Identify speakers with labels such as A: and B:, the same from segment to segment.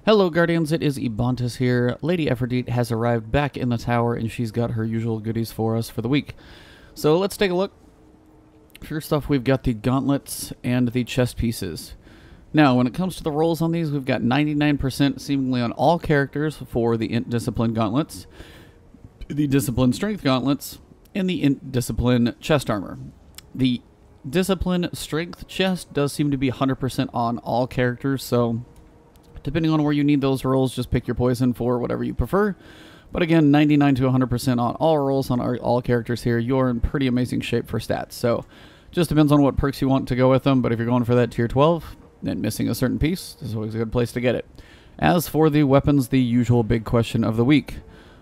A: Hello Guardians, it is Ebontis here. Lady Efrideet has arrived back in the tower and she's got her usual goodies for us for the week. So let's take a look. First off, we've got the gauntlets and the chest pieces. Now, when it comes to the rolls on these, we've got 99% seemingly on all characters for the Int Discipline gauntlets, the Discipline Strength gauntlets, and the Int Discipline chest armor. The Discipline Strength chest does seem to be 100% on all characters, so depending on where you need those rolls, just pick your poison for whatever you prefer. But again, 99 to 100% on all rolls on all characters here. You're in pretty amazing shape for stats. So just depends on what perks you want to go with them. But if you're going for that tier 12, then missing a certain piece, this is always a good place to get it. As for the weapons, the usual big question of the week.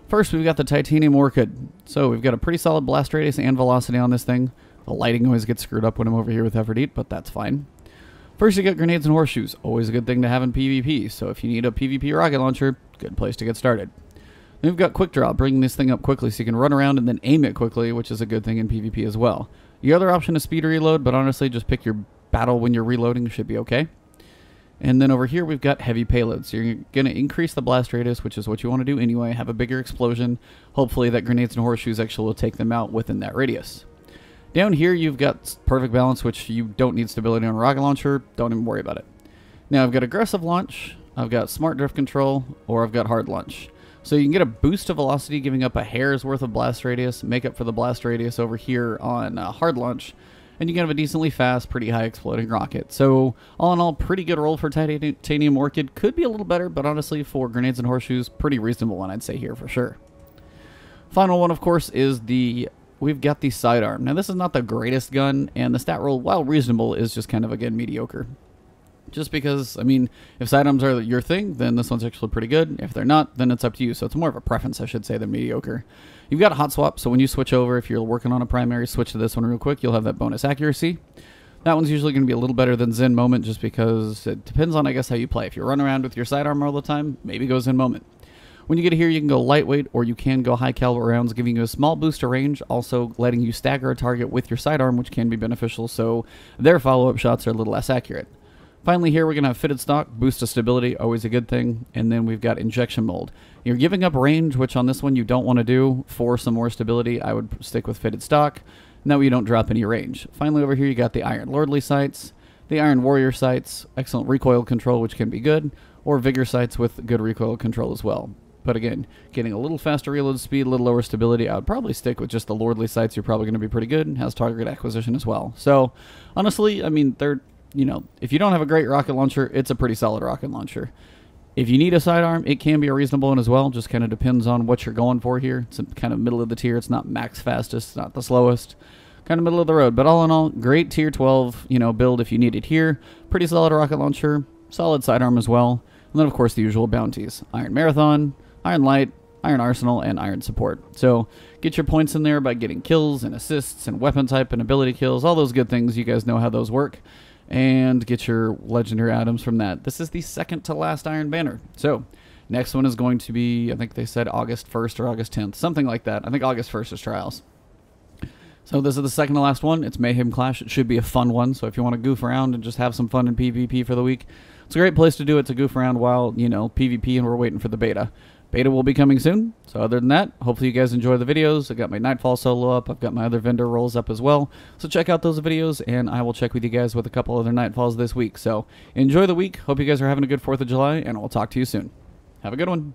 A: First, we've got the Titanium Orchid. So we've got a pretty solid blast radius and velocity on this thing. The lighting always gets screwed up when I'm over here with Efrideet, but that's fine. First, you get grenades and horseshoes. Always a good thing to have in PvP. So if you need a PvP rocket launcher, good place to get started. Then we've got quick draw, bringing this thing up quickly so you can run around and then aim it quickly, which is a good thing in PvP as well. The other option is speed reload, but honestly, just pick your battle when you're reloading, should be okay. And then over here, we've got heavy payload. So you're going to increase the blast radius, which is what you want to do anyway. Have a bigger explosion. Hopefully that grenades and horseshoes actually will take them out within that radius. Down here, you've got perfect balance, which you don't need stability on a rocket launcher. Don't even worry about it. Now, I've got aggressive launch, I've got smart drift control, or I've got hard launch. So you can get a boost to velocity, giving up a hair's worth of blast radius, make up for the blast radius over here on hard launch, and you can have a decently fast, pretty high exploding rocket. So all in all, pretty good roll for Titanium Orchid. Could be a little better, but honestly, for grenades and horseshoes, pretty reasonable one, I'd say here for sure. Final one, of course, is we've got the sidearm. Now, this is not the greatest gun, and the stat roll, while reasonable, is just kind of, again, mediocre. Just because, I mean, if sidearms are your thing, then this one's actually pretty good. If they're not, then it's up to you. So it's more of a preference, I should say, than mediocre. You've got a hot swap, so when you switch over, if you're working on a primary, switch to this one real quick, you'll have that bonus accuracy. That one's usually going to be a little better than Zen Moment, just because it depends on, I guess, how you play. If you run around with your sidearm all the time, maybe go Zen Moment. When you get here, you can go lightweight, or you can go high caliber rounds, giving you a small boost to range, also letting you stagger a target with your sidearm, which can be beneficial, so their follow-up shots are a little less accurate. Finally here, we're going to have fitted stock, boost to stability, always a good thing, and then we've got injection mold. You're giving up range, which on this one you don't want to do. For some more stability, I would stick with fitted stock. That way you don't drop any range. Finally over here, you got the Iron Lordly sights, the Iron Warrior sights, excellent recoil control, which can be good, or Vigor sights with good recoil control as well. But again, getting a little faster reload speed, a little lower stability, I would probably stick with just the Lordly sights. You're probably going to be pretty good. Has target acquisition as well. So, honestly, I mean, if you don't have a great rocket launcher, it's a pretty solid rocket launcher. If you need a sidearm, it can be a reasonable one as well. Just kind of depends on what you're going for here. It's kind of middle of the tier. It's not max fastest, not the slowest. Kind of middle of the road. But all in all, great tier 12, build if you need it here. Pretty solid rocket launcher, solid sidearm as well. And then, of course, the usual bounties. Iron Marathon, Iron Light, Iron Arsenal, and Iron Support. So get your points in there by getting kills and assists and weapon type and ability kills, all those good things. You guys know how those work. And get your legendary items from that. This is the second to last Iron Banner. So next one is going to be, I think they said August 1st or August 10th, something like that. I think August 1st is trials. So this is the second to last one. It's Mayhem Clash. It should be a fun one. So if you want to goof around and just have some fun in PvP for the week, it's a great place to do it, to goof around while, PvP and we're waiting for the beta. Beta will be coming soon. So other than that, hopefully you guys enjoy the videos. I got my Nightfall solo up. I've got my other vendor rolls up as well. So check out those videos, and I will check with you guys with a couple other Nightfalls this week. So enjoy the week. Hope you guys are having a good 4th of July, and we'll talk to you soon. Have a good one.